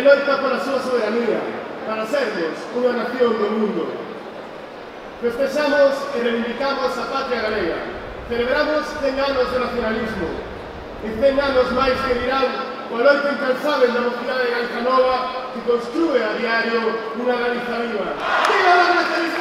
loita pola súa soberanía, para sermos unha nación do mundo. Festexamos e reivindicamos a patria galega. Celebramos 100 anos de nacionalismo e 100 anos máis que dirán coa loita incansável da mocidade galega nova que construe a diario unha Galiza viva. ¡Viva la nacionalidad!